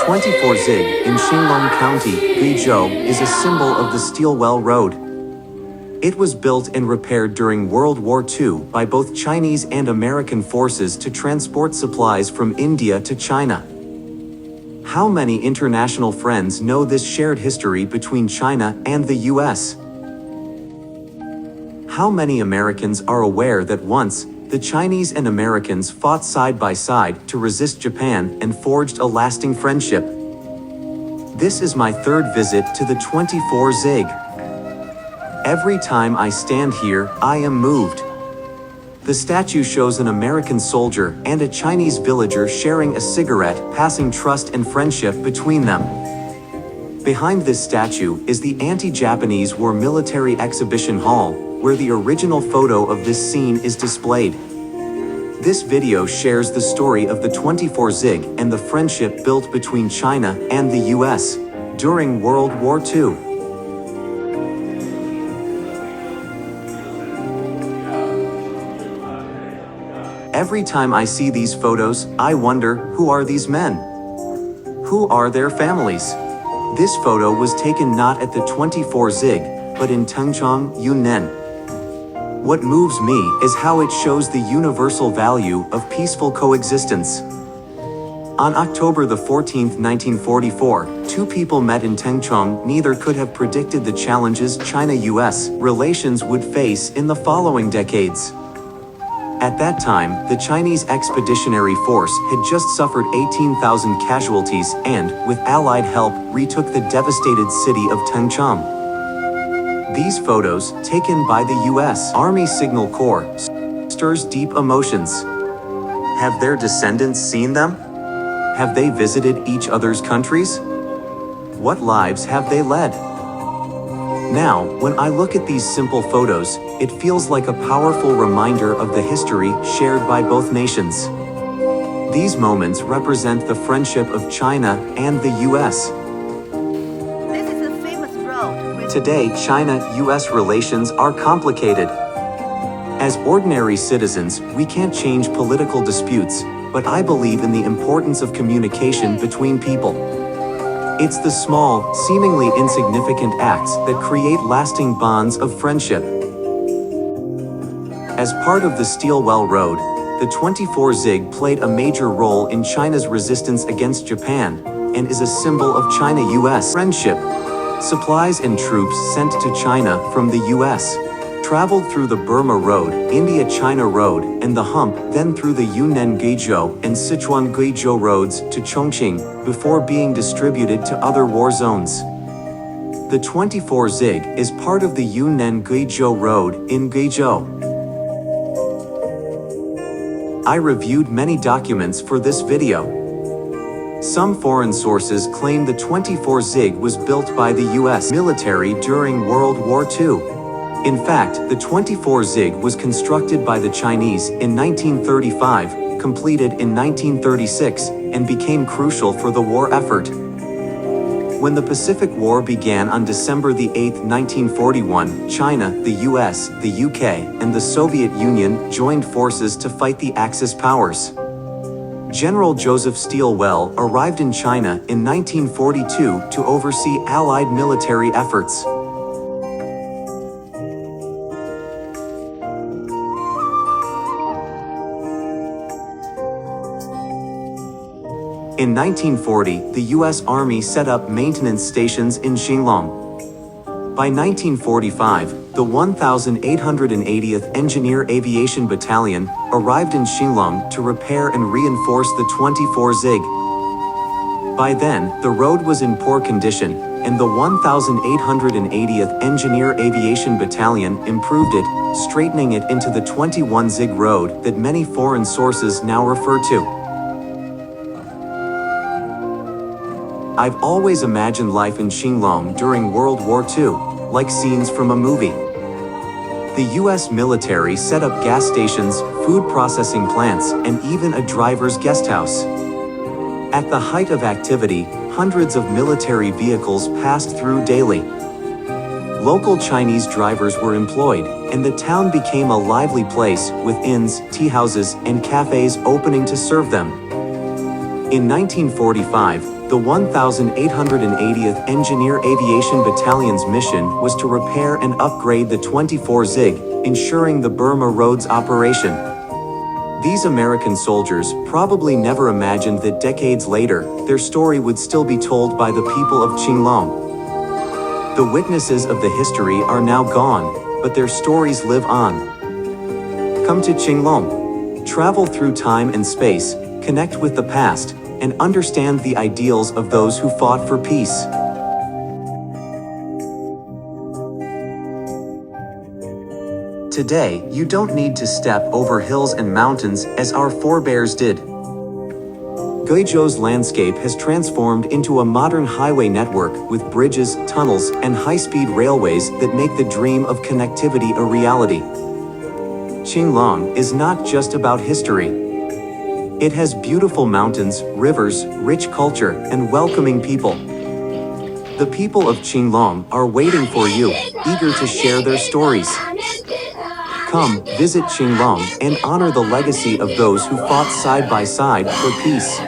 24 Zig in Qinglong County, Guizhou, is a symbol of the Stilwell Road. It was built and repaired during World War II by both Chinese and American forces to transport supplies from India to China. How many international friends know this shared history between China and the U.S.? How many Americans are aware that once, the Chinese and Americans fought side by side to resist Japan and forged a lasting friendship? This is my third visit to the 24 Zig. Every time I stand here, I am moved. The statue shows an American soldier and a Chinese villager sharing a cigarette, passing trust and friendship between them. Behind this statue is the anti-Japanese war military exhibition hall, where the original photo of this scene is displayed. This video shares the story of the 24 Zig and the friendship built between China and the U.S. during World War II. Every time I see these photos, I wonder, who are these men? Who are their families? This photo was taken not at the 24 Zig, but in Tengchong, Yunnan. What moves me is how it shows the universal value of peaceful coexistence. On October 14, 1944, two people met in Tengchong. Neither could have predicted the challenges China-U.S. relations would face in the following decades. At that time, the Chinese Expeditionary Force had just suffered 18,000 casualties and, with Allied help, retook the devastated city of Tengchong. These photos, taken by the U.S. Army Signal Corps, stirs deep emotions. Have their descendants seen them? Have they visited each other's countries? What lives have they led? Now, when I look at these simple photos, it feels like a powerful reminder of the history shared by both nations. These moments represent the friendship of China and the U.S. Today, China-U.S. relations are complicated. As ordinary citizens, we can't change political disputes, but I believe in the importance of communication between people. It's the small, seemingly insignificant acts that create lasting bonds of friendship. As part of the Stilwell Road, the 24 Zig played a major role in China's resistance against Japan, and is a symbol of China-U.S. friendship. Supplies and troops sent to China from the U.S. traveled through the Burma Road, India-China Road, and the Hump, then through the Yunnan-Guizhou and Sichuan-Guizhou roads to Chongqing, before being distributed to other war zones. The 24 Zig is part of the Yunnan-Guizhou Road in Guizhou. I reviewed many documents for this video. Some foreign sources claim the 24 Zig was built by the U.S. military during World War II. In fact, the 24 Zig was constructed by the Chinese in 1935, completed in 1936, and became crucial for the war effort. When the Pacific War began on December 8, 1941, China, the U.S., the U.K., and the Soviet Union joined forces to fight the Axis powers. General Joseph Stilwell arrived in China in 1942 to oversee Allied military efforts. In 1940, the U.S. Army set up maintenance stations in Qinglong. By 1945, the 1,880th Engineer Aviation Battalion arrived in Qinglong to repair and reinforce the 24 Zig. By then, the road was in poor condition, and the 1,880th Engineer Aviation Battalion improved it, straightening it into the 21 Zig road that many foreign sources now refer to. I've always imagined life in Qinglong during World War II, like scenes from a movie. The U.S. military set up gas stations, food processing plants, and even a driver's guest house. At the height of activity, hundreds of military vehicles passed through daily. Local Chinese drivers were employed, and the town became a lively place, with inns, tea houses, and cafes opening to serve them. In 1945, The 1880th Engineer Aviation Battalion's mission was to repair and upgrade the 24 ZiG, ensuring the Burma Roads operation. These American soldiers probably never imagined that decades later, their story would still be told by the people of Qinglong. The witnesses of the history are now gone, but their stories live on. Come to Qinglong. Travel through time and space, connect with the past, and understand the ideals of those who fought for peace. Today, you don't need to step over hills and mountains as our forebears did. Guizhou's landscape has transformed into a modern highway network with bridges, tunnels, and high-speed railways that make the dream of connectivity a reality. Qinglong is not just about history. It has beautiful mountains, rivers, rich culture, and welcoming people. The people of Qinglong are waiting for you, eager to share their stories. Come, visit Qinglong and honor the legacy of those who fought side by side for peace.